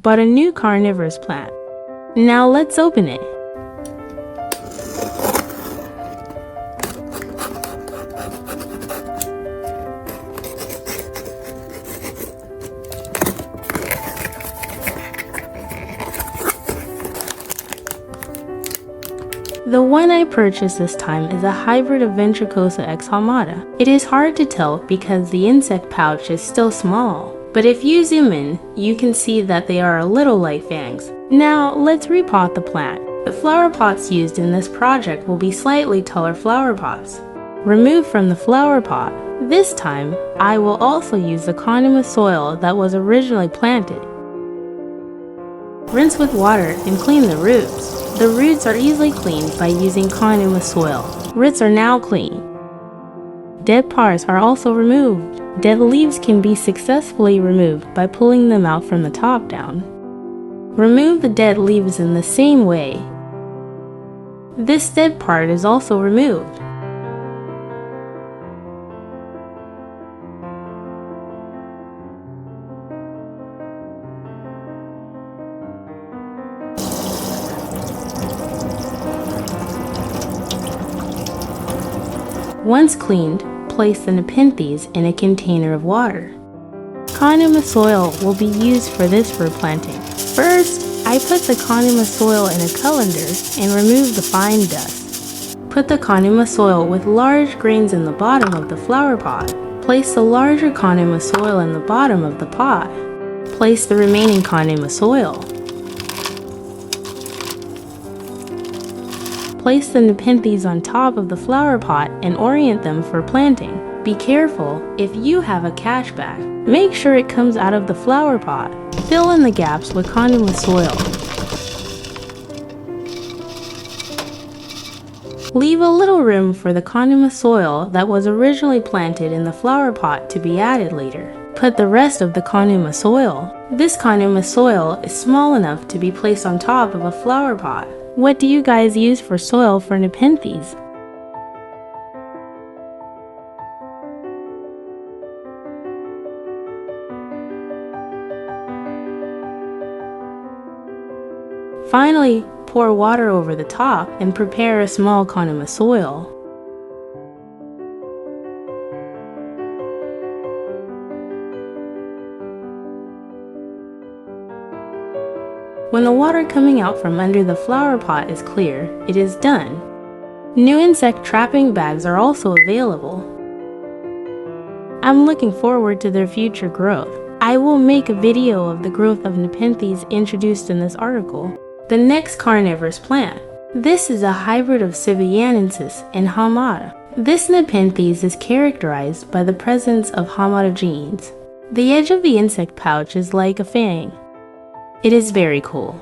bought a new carnivorous plant. Now let's open it. The one I purchased this time is a hybrid of Ventricosa x Hamada. It is hard to tell because the insect pouch is still small, but if you zoom in, you can see that they are a little like fangs. Now let's repot the plant. The flower pots used in this project will be slightly taller flower pots. Remove from the flower pot. This time, I will also use the Carnivorous soil that was originally planted. Rinse with water and clean the roots. The roots are easily cleaned by using Carnivorous soil. Roots are now clean. Dead parts are also removed. Dead leaves can be successfully removed by pulling them out from the top down. Remove the dead leaves in the same way. This dead part is also removed. Once cleaned, place the Nepenthes in a container of water. Carnivorous soil will be used for this replanting. First, I put the Carnivorous soil in a colander and remove the fine dust. Put the Carnivorous soil with large grains in the bottom of the flower pot. Place the larger Carnivorous soil in the bottom of the pot. Place the remaining Carnivorous soil. Place the Nepenthes on top of the flower pot and orient them for planting. Be careful if you have a cash bag. Make sure it comes out of the flower pot. Fill in the gaps with Carnivorous soil. Leave a little room for the Carnivorous soil that was originally planted in the flower pot to be added later. Put the rest of the Carnivorous soil. This Carnivorous soil is small enough to be placed on top of a flower pot. What do you guys use for soil for Nepenthes? Finally, pour water over the top and prepare a small Carnivorous soil. When the water coming out from under the flower pot is clear, it is done. New insect trapping bags are also available. I'm looking forward to their future growth. I will make a video of the growth of Nepenthes introduced in this article. The next carnivorous plant. This is a hybrid of Sibianensis and Hamada. This Nepenthes is characterized by the presence of Hamada genes. The edge of the insect pouch is like a fang. It is very cool.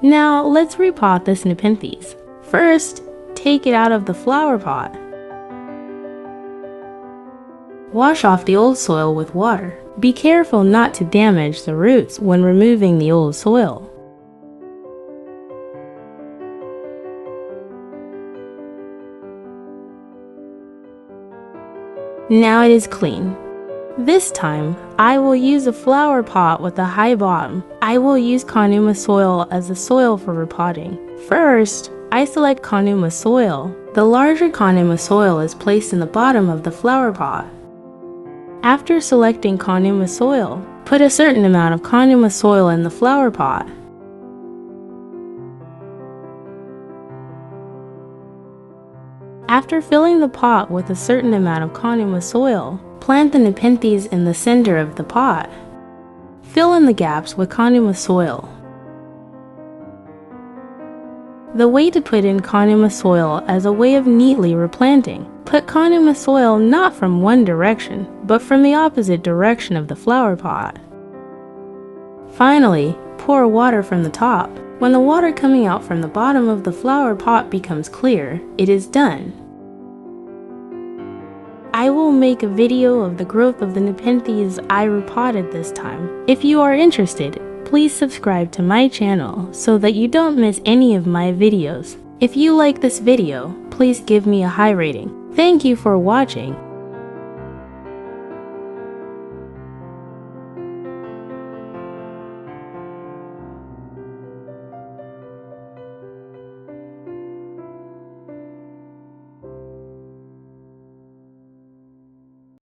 Now let's repot this Nepenthes. First, take it out of the flower pot. Wash off the old soil with water. Be careful not to damage the roots when removing the old soil. Now it is clean. This time, I will use a flower pot with a high bottom. I will use Carnivorous soil as the soil for repotting. First, I select Carnivorous soil. The larger Carnivorous soil is placed in the bottom of the flower pot. After selecting Carnivorous soil, put a certain amount of Carnivorous soil in the flower pot. After filling the pot with a certain amount of Carnivorous soil, plant the Nepenthes in the center of the pot. Fill in the gaps with Carnivorous soil. The way to put in Carnivorous soil as a way of neatly replanting. Put Carnivorous soil not from one direction, but from the opposite direction of the flower pot. Finally, pour water from the top. When the water coming out from the bottom of the flower pot becomes clear, it is done. I will make a video of the growth of the Nepenthes I repotted this time. If you are interested, please subscribe to my channel so that you don't miss any of my videos. If you like this video, please give me a high rating. Thank you for watching.